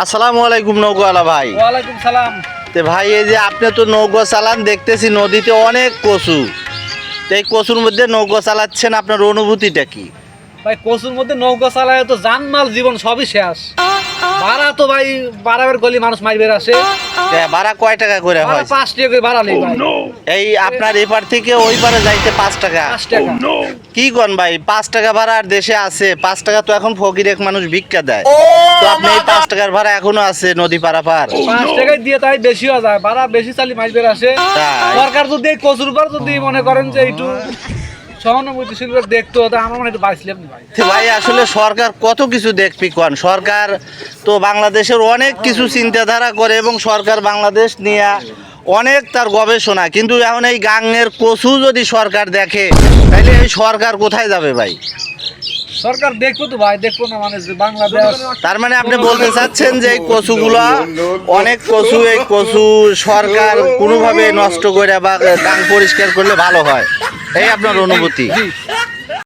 আসসালামু আলাইকুম নৌকাওয়ালা ভাই। ওয়ালাইকুম সালাম। তে ভাই এই যে আপনি তো নৌকা চালান, দেখতেছি নদীতে অনেক কচু। তো এই কচুর মধ্যে নৌকা চালাচ্ছেন, আপনার অনুভূতিটা কি? ভাই কচুর মধ্যে নৌকা চালায় তো জানমাল জীবন সবই শেষ। ভাড়া তো ভাই বাড়াবের গলি মানুষ মাইবের আসে। ভাড়া কয় টাকা করে হয়? 5 টাকা করে ভাড়া নেই ভাই। এই আপনার এপার থেকে ওই পারে যাইতে 5 টাকা? 5 টাকা। কি কোন ভাই, 5 টাকা ভাড়া আর দেশে আছে? 5 টাকা তো এখন ফকির এক মানুষ ভিক্ষা দেয়। তো আপনি এই 5 টাকার ভাড়া এখনো আছে নদী পারাপার? 5 টাকায় দিয়ে তাই বেশি হয়ে যায়, ভাড়া বেশি চালি মাইবের আসে। তাই? সরকার যদি এই কচুর উপর যদি মনে করেন যে একটু সহানুভূতিশীল করে দেখতো, তা আমার মনে হয় একটু বাঁচলাম না ভাই। তো ভাই আসলে সরকার কত কিছু দেখবি কোন, সরকার তো বাংলাদেশের অনেক কিছু চিন্তাধারা করে এবং সরকার বাংলাদেশ নিয়ে অনেক তার গবেষণা, কিন্তু এখন এই গাঙের কচু যদি সরকার দেখে তাহলে এই সরকার কোথায় যাবে ভাই? সরকার দেখবো তো ভাই, দেখবো না মানে যে বাংলাদেশ। তার মানে আপনি বলতে চাচ্ছেন যে এই কচুগুলা অনেক কচু, এই কচু সরকার কোনোভাবে নষ্ট করে বা গাং পরিষ্কার করলে ভালো হয়, এই আপনার অনুভূতি? জি।